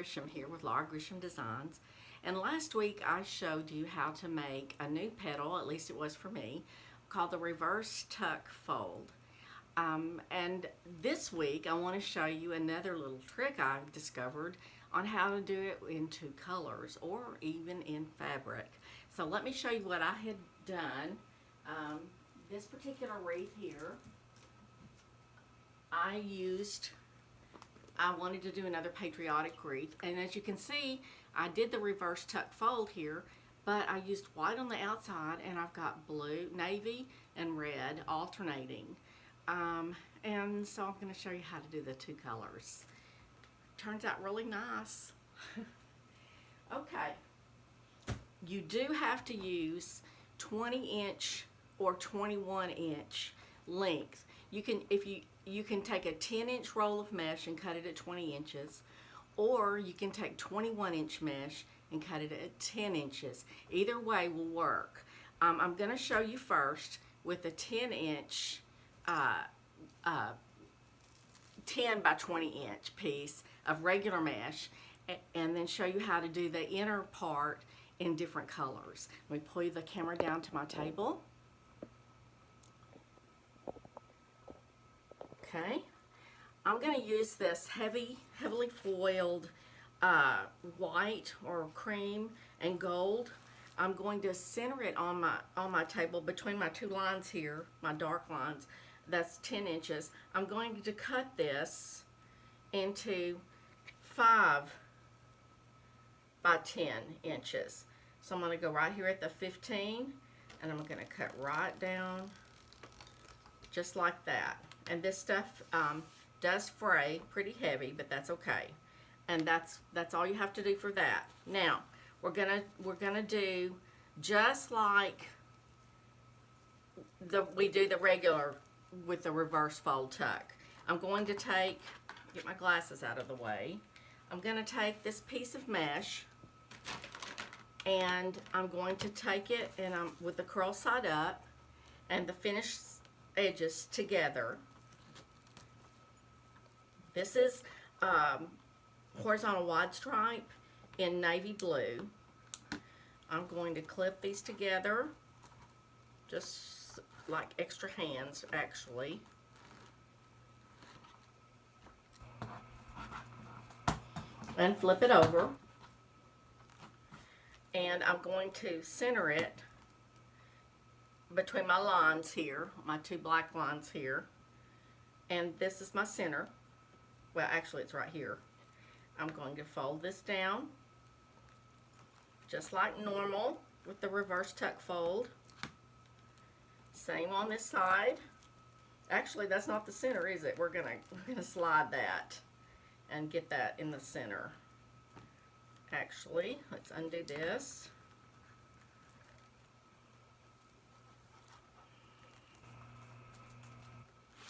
Grisham here with Laura Grisham Designs. And last week I showed you how to make a new petal, at least it was for me, called the reverse tuck fold. And this week I want to show you another little trick I've discovered on how to do it in two colors or even in fabric. So let me show you what I had done. This particular wreath here, I wanted to do another patriotic wreath, and as you can see I did the reverse tuck fold here, but I used white on the outside and I've got blue, navy, and red alternating. And so I'm going to show you how to do the two colors. Turns out really nice. Okay, you do have to use 20-inch or 21-inch length. You can take a 10-inch roll of mesh and cut it at 20 inches, or you can take 21-inch mesh and cut it at 10 inches. Either way will work. I'm going to show you first with a 10-inch 10 by 20 inch piece of regular mesh, and then show you how to do the inner part in different colors. Let me pull the camera down to my table. Okay, I'm going to use this heavily foiled white or cream and gold. I'm going to center it on my table between my two lines here, my dark lines. That's 10 inches. I'm going to cut this into 5 by 10 inches. So I'm going to go right here at the 15, and I'm going to cut right down just like that. And this stuff does fray pretty heavy, but that's okay. And that's all you have to do for that. Now we're gonna do just like we do the regular with the reverse fold tuck. I'm going to get my glasses out of the way. I'm going to take this piece of mesh, and I'm going to take it and with the curl side up and the finished edges together. This is horizontal wide stripe in navy blue. I'm going to clip these together, just like extra hands actually. And flip it over. And I'm going to center it between my lines here, my two black lines here. And this is my center. Well, actually it's right here. I'm going to fold this down just like normal with the reverse tuck fold. Same on this side. Actually, that's not the center, is it? We're gonna slide that and get that in the center. Actually, let's undo this.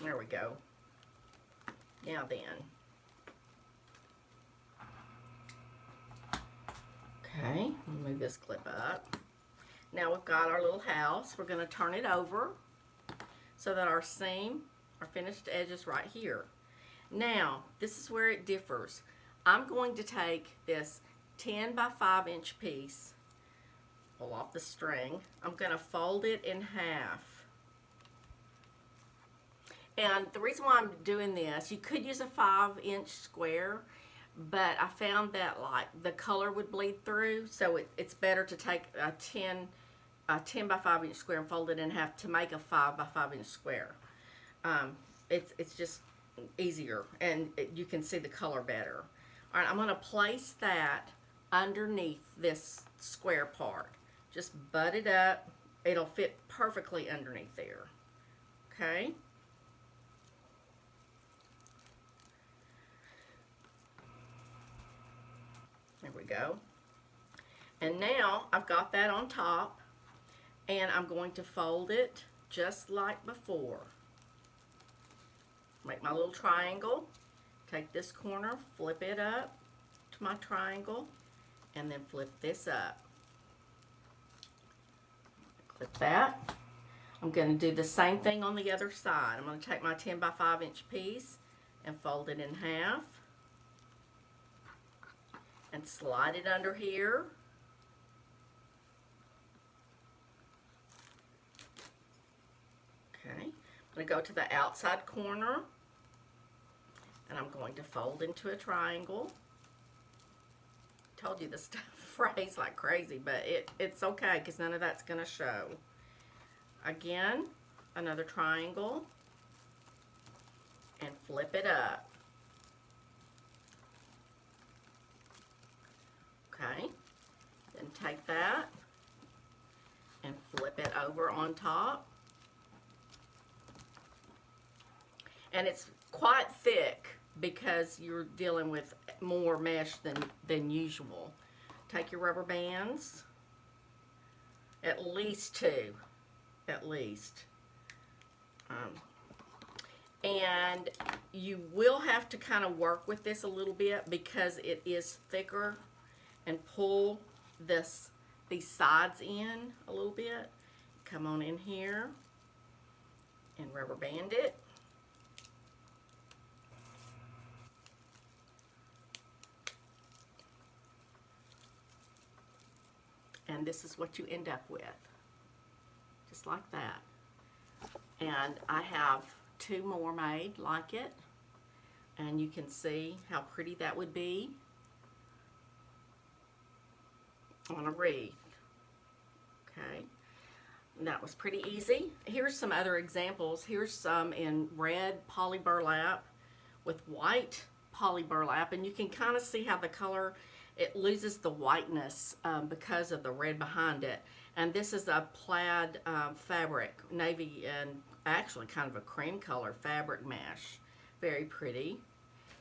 There we go. Now then. Okay, move this clip up. Now we've got our little house. We're going to turn it over so that our finished edge is right here. Now, this is where it differs. I'm going to take this 10 by 5 inch piece, pull off the string. I'm going to fold it in half. And the reason why I'm doing this, you could use a 5-inch square, but I found that like the color would bleed through, so it's better to take a 10 by 5 inch square and fold it in half to make a 5 by 5 inch square. It's just easier, and you can see the color better. All right, I'm going to place that underneath this square part. Just butt it up. It'll fit perfectly underneath there. Okay. There we go. And now I've got that on top, and I'm going to fold it just like before. Make my little triangle, take this corner, flip it up to my triangle, and then flip this up. Clip that. I'm going to do the same thing on the other side. I'm going to take my 10 by 5 inch piece and fold it in half. and slide it under here. Okay, I'm going to go to the outside corner, and I'm going to fold into a triangle. Told you this stuff frays like crazy, but it's okay because none of that's going to show. Again, another triangle, and flip it up. Okay, then take that and flip it over on top. And it's quite thick because you're dealing with more mesh than usual. Take your rubber bands, at least two, at least. And you will have to kind of work with this a little bit because it is thicker, and pull these sides in a little bit. Come on in here and rubber band it. And this is what you end up with, just like that. And I have two more made like it, and you can see how pretty that would be on a wreath. Okay, and that was pretty easy. Here's some other examples. Here's some in red poly burlap with white poly burlap, and you can kind of see how the color, it loses the whiteness because of the red behind it. And this is a plaid fabric, navy, and actually kind of a cream color fabric mesh. Very pretty.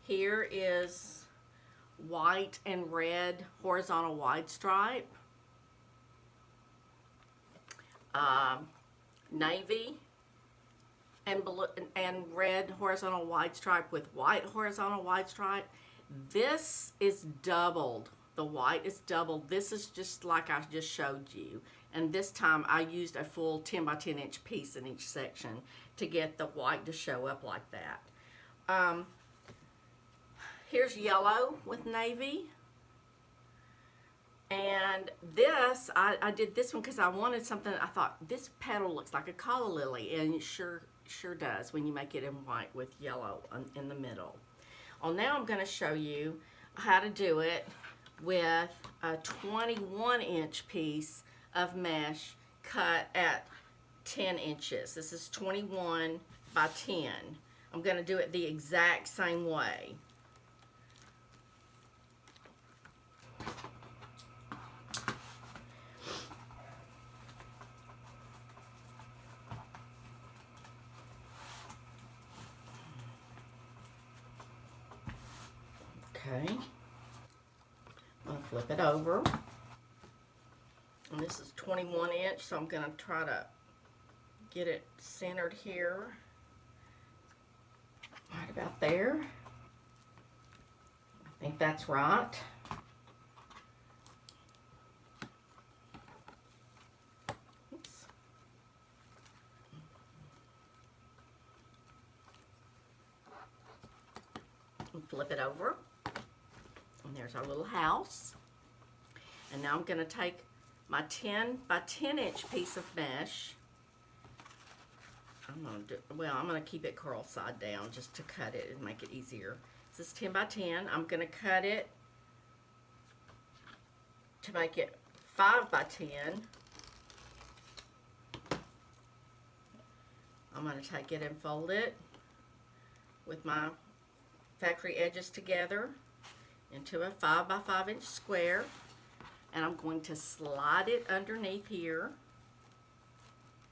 Here is white and red horizontal wide stripe. Navy and blue and red horizontal wide stripe with white horizontal wide stripe. This is doubled. The white is doubled. This is just like I just showed you. And this time I used a full 10 by 10 inch piece in each section to get the white to show up like that. Here's yellow with navy. And this, I did this one because I wanted something. I thought this petal looks like a calla lily, and it sure does when you make it in white with yellow in the middle. Well, now I'm going to show you how to do it with a 21 inch piece of mesh cut at 10 inches. This is 21 by 10. I'm going to do it the exact same way. Okay, I'm going to flip it over, and this is 21 inch, so I'm going to try to get it centered here, right about there. I think that's right. Oops. And flip it over. And there's our little house. And now I'm going to take my 10 by 10 inch piece of mesh. I'm going to keep it curl side down just to cut it and make it easier. This is 10 by 10. I'm going to cut it to make it 5 by 10. I'm going to take it and fold it with my factory edges together into a 5 by 5 inch square, and I'm going to slide it underneath here,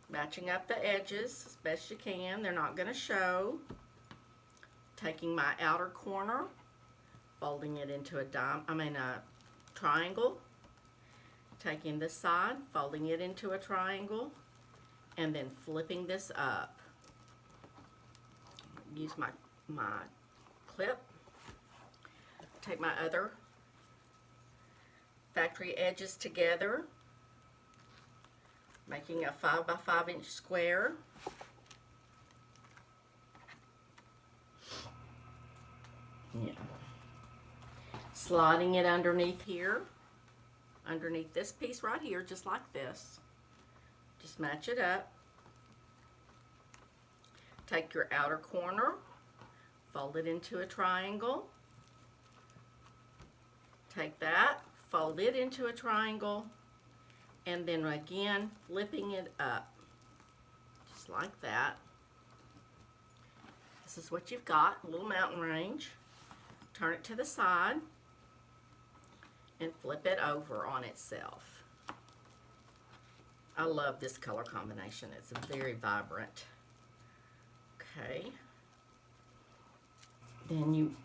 matching up the edges as best you can. They're not going to show. Taking my outer corner, folding it into a triangle, taking this side, folding it into a triangle, and then flipping this up. Use my clip. Take my other factory edges together, making a 5 by 5 inch square. Yeah. sliding it underneath here, underneath this piece right here, just like this. Just match it up. Take your outer corner, fold it into a triangle. Take that, fold it into a triangle, and then again, flipping it up, just like that. This is what you've got, a little mountain range. Turn it to the side and flip it over on itself. I love this color combination. It's very vibrant. Okay. Then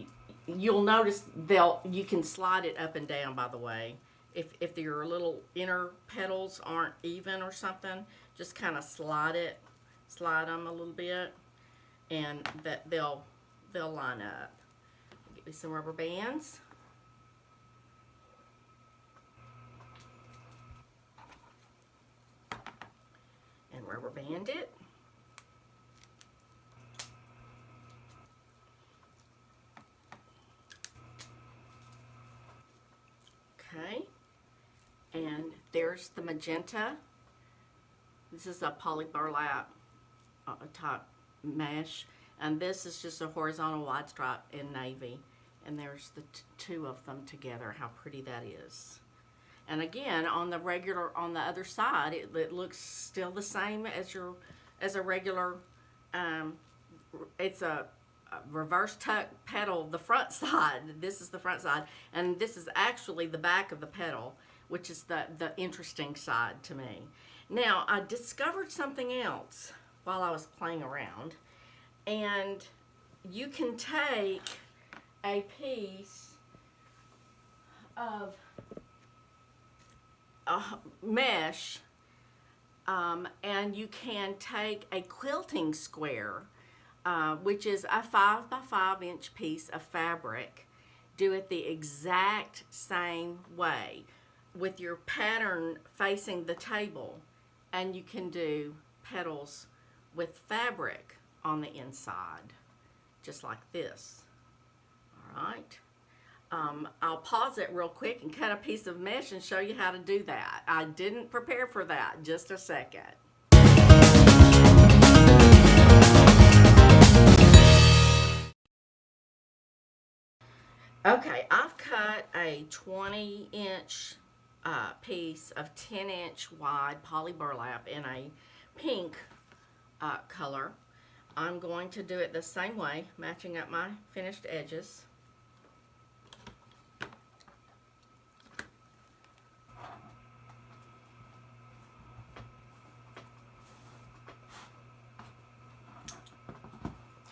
you'll notice you can slide it up and down, by the way. If your little inner petals aren't even or something, just kind of slide them a little bit, and that they'll line up. Get me some rubber bands. And rubber band it. Okay, and there's the magenta. This is a poly burlap type mesh, and this is just a horizontal wide stripe in navy. And there's the two of them together. How pretty that is. And again, on the other side, it looks still the same as a regular. It's a reverse tuck petal, the front side. This is the front side, and this is actually the back of the petal, which is the interesting side to me. Now, I discovered something else while I was playing around, and you can take a piece of mesh, and you can take a quilting square, which is a 5 by 5 inch piece of fabric. Do it the exact same way with your pattern facing the table, and you can do petals with fabric on the inside, just like this. All right. I'll pause it real quick and cut a piece of mesh and show you how to do that. I didn't prepare for that. Just a second. Okay, I've cut a 20-inch piece of 10-inch wide poly burlap in a pink color. I'm going to do it the same way, matching up my finished edges.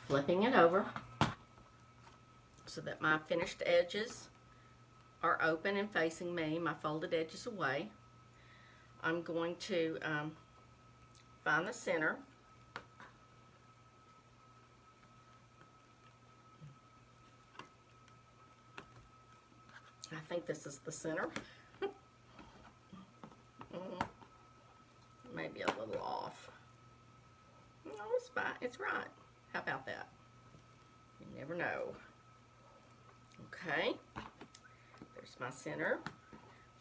Flipping it over so that my finished edges are open and facing me, my folded edges away. I'm going to find the center. I think this is the center. Maybe a little off. No, it's fine. It's right. How about that? You never know. Okay. There's my center.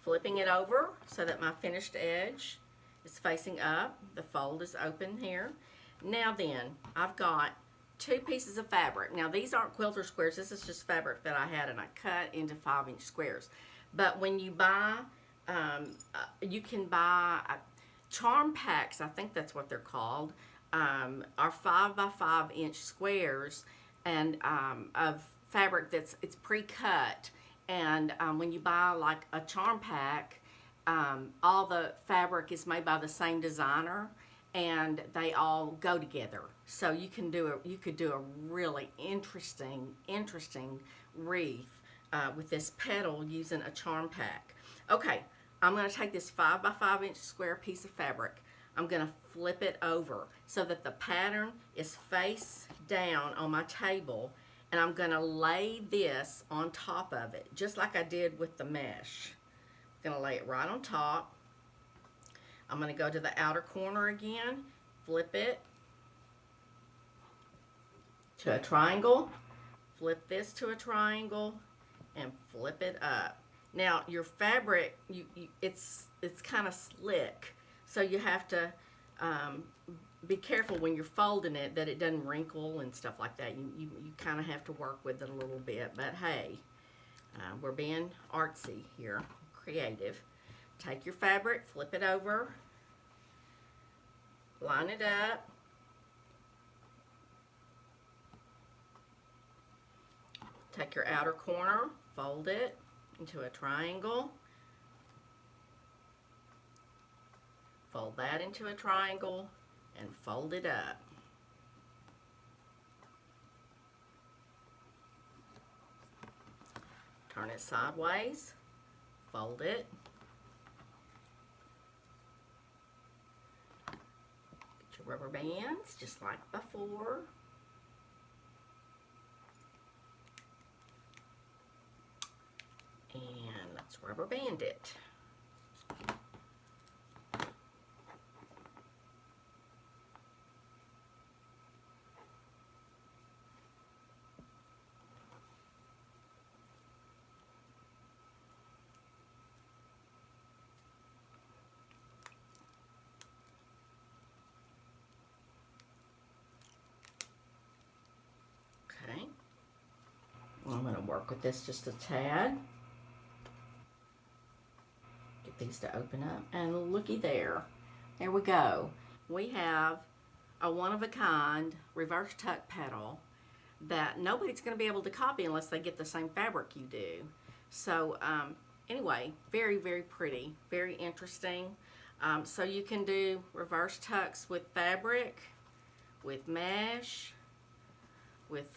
Flipping it over so that my finished edge is facing up. The fold is open here. Now then, I've got 2 pieces of fabric. Now these aren't quilter squares. This is just fabric that I had and I cut into 5-inch squares. But when you buy, you can buy charm packs, I think that's what they're called, are 5 by 5 inch squares and of fabric it's pre-cut. And when you buy like a charm pack, all the fabric is made by the same designer and they all go together. So you could do a really interesting wreath with this petal using a charm pack. Okay, I'm going to take this 5 by 5 inch square piece of fabric. I'm going to flip it over so that the pattern is face down on my table, and I'm going to lay this on top of it, just like I did with the mesh. I'm going to lay it right on top. I'm going to go to the outer corner again, flip it to a triangle, flip this to a triangle, and flip it up. Now your fabric, it's kind of slick, so you have to be careful when you're folding it that it doesn't wrinkle and stuff like that. You kind of have to work with it a little bit, but hey, we're being artsy here, creative. Take your fabric, flip it over, line it up, take your outer corner, fold it into a triangle, fold that into a triangle, and fold it up. Turn it sideways, fold it. Get your rubber bands just like before. And let's rubber band it. Okay. I'm going to work with this just a tad. Get these to open up, and looky there. There we go. We have a one-of-a-kind reverse tuck petal that nobody's going to be able to copy unless they get the same fabric you do. So anyway, very, very pretty, very interesting. So you can do reverse tucks with fabric, with mesh, with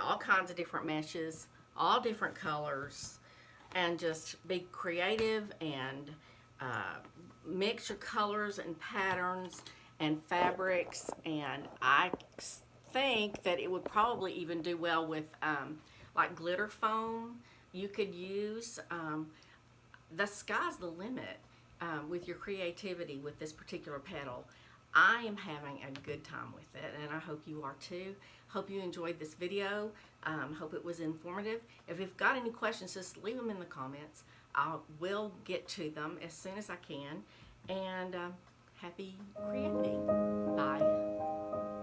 all kinds of different meshes, all different colors, and just be creative and mix your colors and patterns and fabrics. And I think that it would probably even do well with like glitter foam. You could use, the sky's the limit with your creativity with this particular petal. I am having a good time with it, and I hope you are too. Hope you enjoyed this video. Hope it was informative. If you've got any questions, just leave them in the comments. I will get to them as soon as I can. And happy creating. Bye.